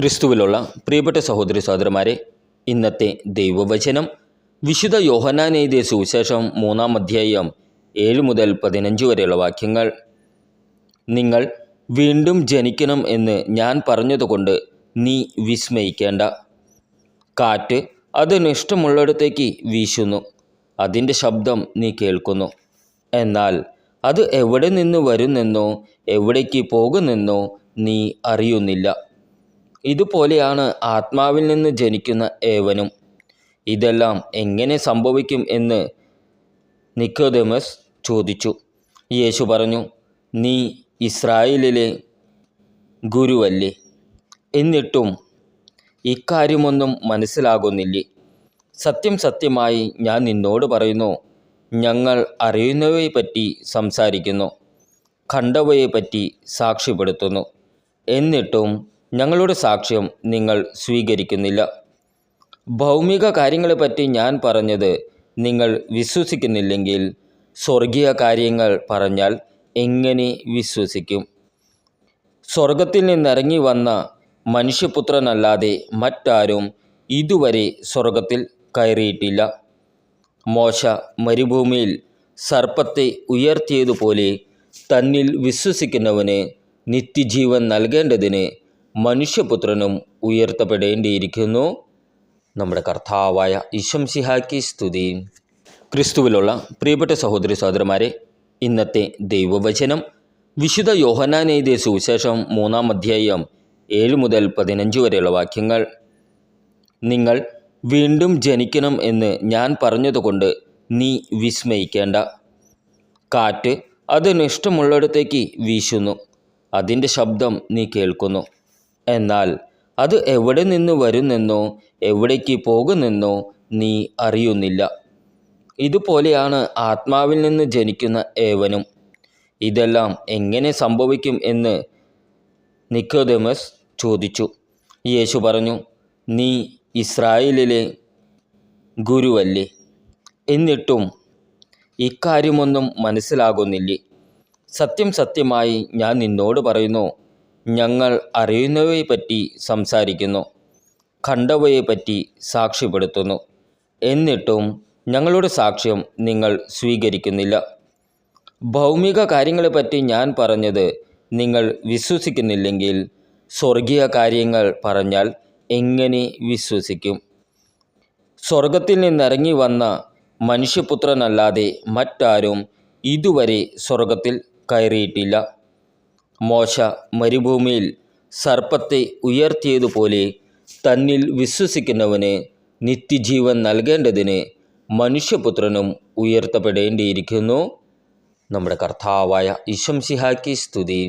ക്രിസ്തുവിലുള്ള പ്രിയപ്പെട്ട സഹോദരി സഹോദരന്മാരെ, ഇന്നത്തെ ദൈവവചനം വിശുദ്ധ യോഹന്നാൻ എഴുതിയ സുവിശേഷം 3-ാം അധ്യായം 7 മുതൽ 15 വരെയുള്ള വാക്യങ്ങൾ. നിങ്ങൾ വീണ്ടും ജനിക്കണം എന്ന് ഞാൻ പറഞ്ഞതുകൊണ്ട് നീ വിസ്മയിക്കേണ്ട. കാറ്റ് അതിനിഷ്ടമുള്ളിടത്തേക്ക് വീശുന്നു, അതിൻ്റെ ശബ്ദം നീ കേൾക്കുന്നു, എന്നാൽ അത് എവിടെ നിന്ന് വരുന്നെന്നോ എവിടേക്ക് പോകുന്നെന്നോ നീ അറിയുന്നില്ല. ഇതുപോലെയാണ് ആത്മാവിൽ നിന്ന് ജനിക്കുന്ന ഏവനും. ഇതെല്ലാം എങ്ങനെ സംഭവിക്കും എന്ന് നിക്കോദേമസ് ചോദിച്ചു. യേശു പറഞ്ഞു, നീ ഇസ്രായേലിലെ ഗുരുവല്ലേ, എന്നിട്ടും ഇക്കാര്യമൊന്നും മനസ്സിലാകുന്നില്ലേ? സത്യം സത്യമായി ഞാൻ നിന്നോട് പറയുന്നു, ഞങ്ങൾ അറിയുന്നവയെപ്പറ്റി സംസാരിക്കുന്നു, കണ്ടവയെപ്പറ്റി സാക്ഷ്യപ്പെടുത്തുന്നു, എന്നിട്ടും ഞങ്ങളുടെ സാക്ഷ്യം നിങ്ങൾ സ്വീകരിക്കുന്നില്ല. ഭൗമിക കാര്യങ്ങളെപ്പറ്റി ഞാൻ പറഞ്ഞത് നിങ്ങൾ വിശ്വസിക്കുന്നില്ലെങ്കിൽ സ്വർഗീയ കാര്യങ്ങൾ പറഞ്ഞാൽ എങ്ങനെ വിശ്വസിക്കും? സ്വർഗത്തിൽ നിന്നിറങ്ങി വന്ന മനുഷ്യപുത്രനല്ലാതെ മറ്റാരും ഇതുവരെ സ്വർഗത്തിൽ കയറിയിട്ടില്ല. മോശ മരുഭൂമിയിൽ സർപ്പത്തെ ഉയർത്തിയതുപോലെ തന്നിൽ വിശ്വസിക്കുന്നവന് നിത്യജീവൻ നൽകേണ്ടതിന് മനുഷ്യപുത്രനും ഉയർത്തപ്പെടേണ്ടിയിരിക്കുന്നു. നമ്മുടെ കർത്താവായ ഈശോമിശിഹായ്ക്ക് സ്തുതി. ക്രിസ്തുവിലുള്ള പ്രിയപ്പെട്ട സഹോദരി സഹോദരന്മാരെ, ഇന്നത്തെ ദൈവവചനം വിശുദ്ധ യോഹന്നാൻ എഴുതിയ സുവിശേഷം 3-ാം അധ്യായം 7 മുതൽ 15 വരെയുള്ള വാക്യങ്ങൾ. നിങ്ങൾ വീണ്ടും ജനിക്കണം എന്ന് ഞാൻ പറഞ്ഞതുകൊണ്ട് നീ വിസ്മയിക്കേണ്ട. കാറ്റ് അതിനിഷ്ടമുള്ളിടത്തേക്ക് വീശുന്നു, അതിൻ്റെ ശബ്ദം നീ കേൾക്കുന്നു, എന്നാൽ അത് എവിടെ നിന്ന് വരുന്നെന്നോ എവിടേക്ക് പോകുന്നെന്നോ നീ അറിയുന്നില്ല. ഇതുപോലെയാണ് ആത്മാവിൽ നിന്ന് ജനിക്കുന്ന ഏവനും. ഇതെല്ലാം എങ്ങനെ സംഭവിക്കും എന്ന് നിക്കോദേമസ് ചോദിച്ചു. യേശു പറഞ്ഞു, നീ ഇസ്രായേലിലെ ഗുരുവല്ലേ, എന്നിട്ടും ഇക്കാര്യമൊന്നും മനസ്സിലാകുന്നില്ലേ? സത്യം സത്യമായി ഞാൻ നിന്നോട് പറയുന്നു, ഞങ്ങൾ അറിയുന്നവയെപ്പറ്റി സംസാരിക്കുന്നു, കണ്ടവയെപ്പറ്റി സാക്ഷ്യപ്പെടുത്തുന്നു, എന്നിട്ടും ഞങ്ങളുടെ സാക്ഷ്യം നിങ്ങൾ സ്വീകരിക്കുന്നില്ല. ഭൗമിക കാര്യങ്ങളെപ്പറ്റി ഞാൻ പറഞ്ഞത് നിങ്ങൾ വിശ്വസിക്കുന്നില്ലെങ്കിൽ സ്വർഗീയ കാര്യങ്ങൾ പറഞ്ഞാൽ എങ്ങനെ വിശ്വസിക്കും? സ്വർഗത്തിൽ നിന്നിറങ്ങി വന്ന മനുഷ്യപുത്രനല്ലാതെ മറ്റാരും ഇതുവരെ സ്വർഗത്തിൽ കയറിയിട്ടില്ല. മോശ മരുഭൂമിയിൽ സർപ്പത്തെ ഉയർത്തിയതുപോലെ തന്നിൽ വിശ്വസിക്കുന്നവന് നിത്യജീവൻ നൽകേണ്ടതിന് മനുഷ്യപുത്രനും ഉയർത്തപ്പെടേണ്ടിയിരിക്കുന്നു. നമ്മുടെ കർത്താവായ ഈശോമിശിഹായ്ക്ക് സ്തുതി.